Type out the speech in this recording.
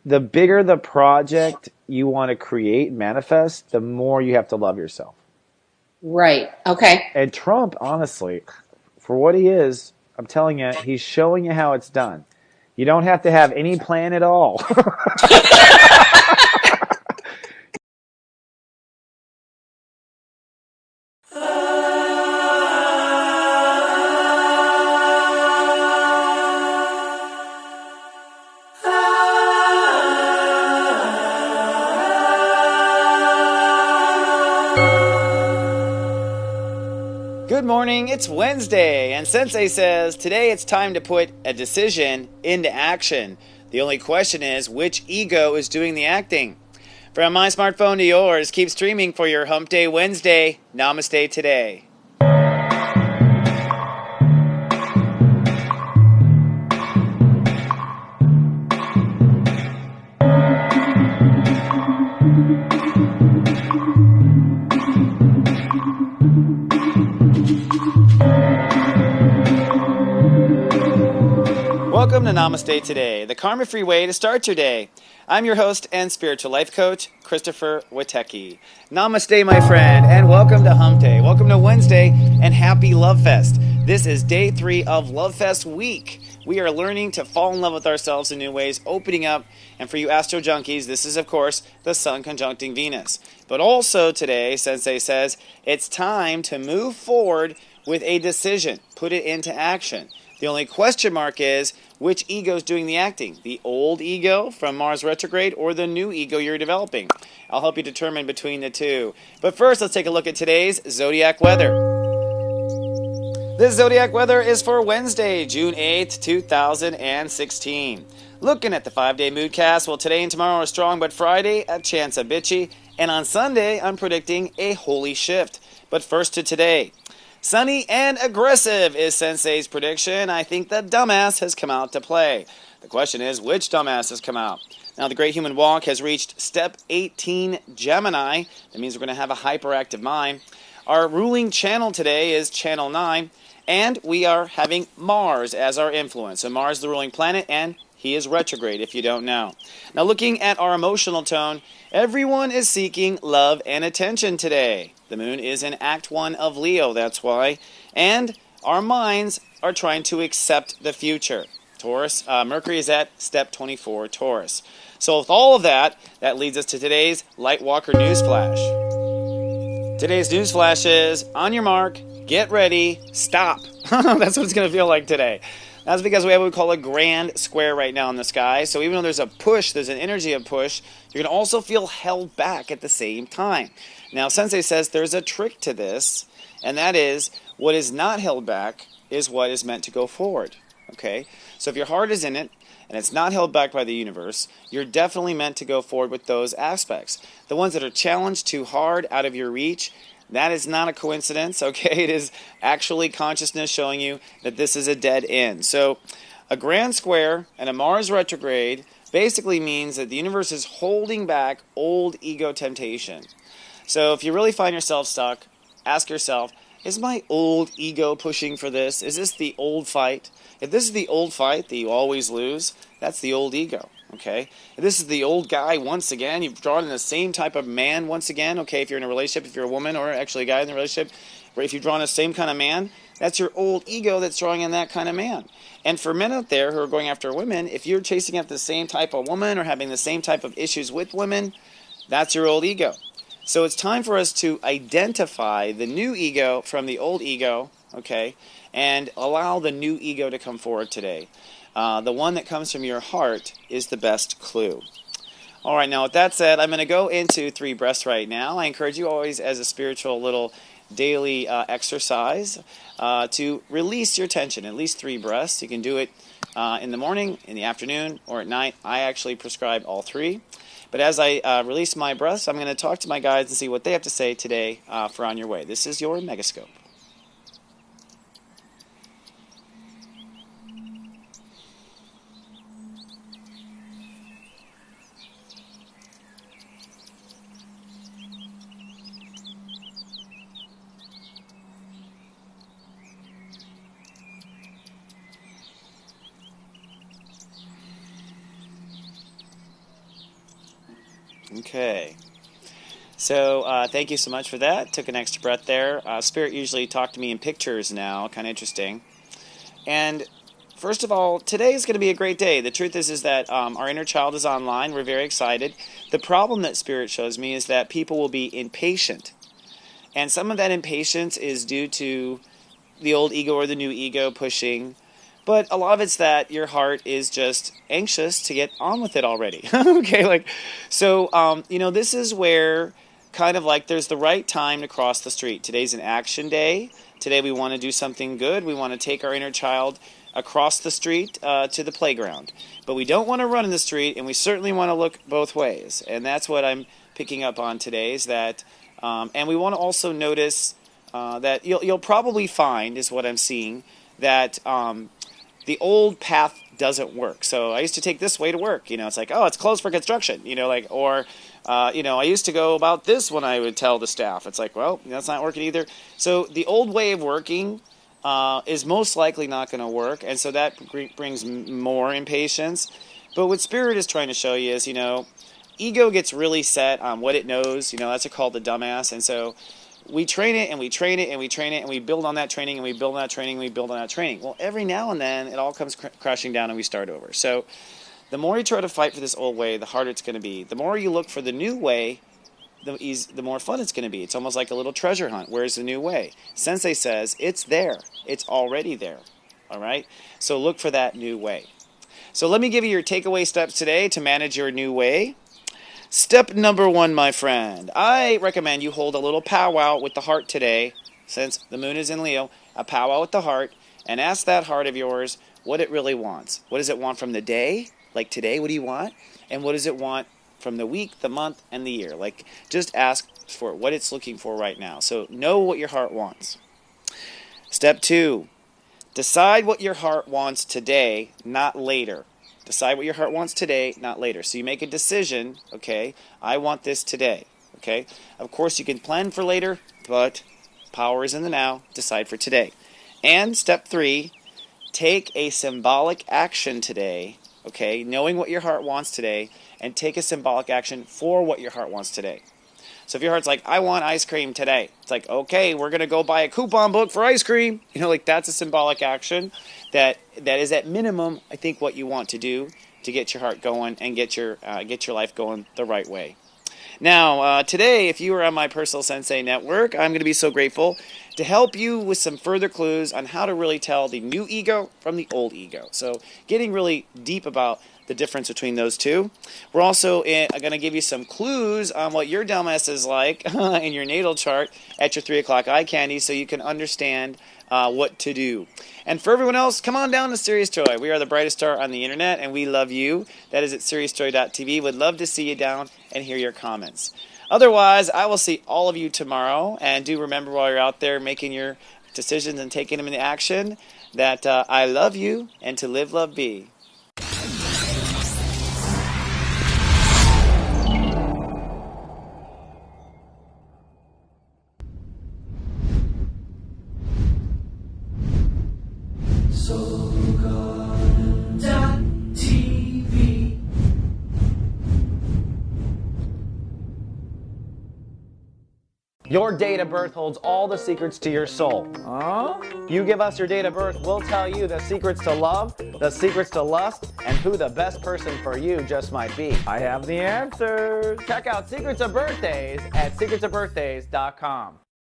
the bigger the project you want to create and manifest, the more you have to love yourself. Right. Okay. And Trump, honestly, for what he is, I'm telling you, he's showing you how it's done. You don't have to have any plan at all. Good morning, it's Wednesday, and Sensei says today it's time to put a decision into action. The only question is, which ego is doing the acting? From my smartphone to yours, keep streaming for your Hump Day Wednesday. Namaste today. Welcome to Namaste Today, the karma-free way to start your day. I'm your host and spiritual life coach, Christopher Witecki. Namaste, my friend, and welcome to Hump Day. Welcome to Wednesday, and happy Love Fest. This is day 3 of Love Fest week. We are learning to fall in love with ourselves in new ways, opening up. And for you astro junkies, this is, of course, the Sun conjuncting Venus. But also today, Sensei says, it's time to move forward with a decision. Put it into action. The only question mark is, which ego is doing the acting? The old ego from Mars retrograde or the new ego you're developing? I'll help you determine between the two. But first, let's take a look at today's zodiac weather. This zodiac weather is for Wednesday, June 8th, 2016. Looking at the 5-day moodcast, well, today and tomorrow are strong, but Friday, a chance of bitchy. And on Sunday, I'm predicting a holy shift. But first to today. Sunny and aggressive is Sensei's prediction. I think the dumbass has come out to play. The question is, which dumbass has come out? Now, the Great Human Walk has reached step 18 Gemini. That means we're going to have a hyperactive mind. Our ruling channel today is channel 9. And we are having Mars as our influence. So Mars is the ruling planet, and he is retrograde, if you don't know. Now, looking at our emotional tone, everyone is seeking love and attention today. The moon is in Act 1 of Leo, that's why. And our minds are trying to accept the future. Taurus, Mercury is at step 24, Taurus. So with all of that, that leads us to today's Lightwalker Newsflash. Today's newsflash is, on your mark, get ready, stop. That's what it's going to feel like today. That's because we have what we call a grand square right now in the sky. So even though there's a push, there's an energy of push, you're going to also feel held back at the same time. Now, Sensei says there's a trick to this, and that is what is not held back is what is meant to go forward. Okay? So if your heart is in it, and it's not held back by the universe, you're definitely meant to go forward with those aspects. The ones that are challenged too hard, out of your reach, that is not a coincidence, okay? It is actually consciousness showing you that this is a dead end. So a grand square and a Mars retrograde basically means that the universe is holding back old ego temptation. So if you really find yourself stuck, ask yourself, is my old ego pushing for this? Is this the old fight? If this is the old fight that you always lose, that's the old ego. Okay, if this is the old guy once again, you've drawn in the same type of man once again. Okay, if you're in a relationship, if you're a woman or actually a guy in the relationship, or if you've drawn the same kind of man, that's your old ego that's drawing in that kind of man. And for men out there who are going after women, if you're chasing after the same type of woman or having the same type of issues with women, that's your old ego. So it's time for us to identify the new ego from the old ego, okay, and allow the new ego to come forward today. The one that comes from your heart is the best clue. All right, now with that said, I'm going to go into 3 breaths right now. I encourage you always as a spiritual little daily exercise to release your tension, at least 3 breaths. You can do it in the morning, in the afternoon, or at night. I actually prescribe all 3. But as I release my breaths, I'm going to talk to my guides and see what they have to say today for On Your Way. This is your Megascope. Okay. So thank you so much for that. Took an extra breath there. Spirit usually talk to me in pictures now. Kind of interesting. And first of all, today is going to be a great day. The truth is that our inner child is online. We're very excited. The problem that Spirit shows me is that people will be impatient. And some of that impatience is due to the old ego or the new ego pushing. But a lot of it's that your heart is just anxious to get on with it already. Okay, so this is where kind of like there's the right time to cross the street. Today's an action day. Today we want to do something good. We want to take our inner child across the street to the playground. But we don't want to run in the street, and we certainly want to look both ways. And that's what I'm picking up on today is that, and we want to also notice that you'll probably find, is what I'm seeing, that the old path doesn't work. So I used to take this way to work. It's like, oh, it's closed for construction. I used to go about this when I would tell the staff. It's like, well, that's not working either. So the old way of working is most likely not going to work, and so that brings more impatience. But what Spirit is trying to show you is, ego gets really set on what it knows. That's called the dumbass, and so we train it and we train it and we train it and we build on that training and we build on that training and we build on that training. Well, every now and then it all comes crashing down and we start over. So the more you try to fight for this old way, the harder it's going to be. The more you look for the new way, the more fun it's going to be. It's almost like a little treasure hunt. Where's the new way? Sensei says it's there. It's already there. All right? So look for that new way. So let me give you your takeaway steps today to manage your new way. Step number 1, my friend. I recommend you hold a little powwow with the heart today, since the moon is in Leo, a powwow with the heart, and ask that heart of yours what it really wants. What does it want from the day? Like today, what do you want? And what does it want from the week, the month, and the year? Like, just ask for what it's looking for right now. So know what your heart wants. Step 2, decide what your heart wants today, not later. Decide what your heart wants today, not later. So you make a decision, okay, I want this today, okay? Of course, you can plan for later, but power is in the now. Decide for today. And step 3, take a symbolic action today, okay, knowing what your heart wants today, and take a symbolic action for what your heart wants today. So if your heart's like, I want ice cream today, it's like, okay, we're going to go buy a coupon book for ice cream. That's a symbolic action that is at minimum, I think, what you want to do to get your heart going and get your life going the right way. Now, today, if you are on my personal Sensei network, I'm going to be so grateful to help you with some further clues on how to really tell the new ego from the old ego. So getting really deep about the difference between those two. We're also going to give you some clues on what your dumbass is like in your natal chart at your 3 o'clock eye candy so you can understand what to do. And for everyone else, come on down to Serious Joy. We are the brightest star on the internet, and we love you. That is at SeriousJoy.tv. Would love to see you down and hear your comments. Otherwise, I will see all of you tomorrow. And do remember while you're out there making your decisions and taking them into action that I love you and to live, love, be. Your date of birth holds all the secrets to your soul. You give us your date of birth, we'll tell you the secrets to love, the secrets to lust, and who the best person for you just might be. I have the answers. Check out Secrets of Birthdays at secretsofbirthdays.com.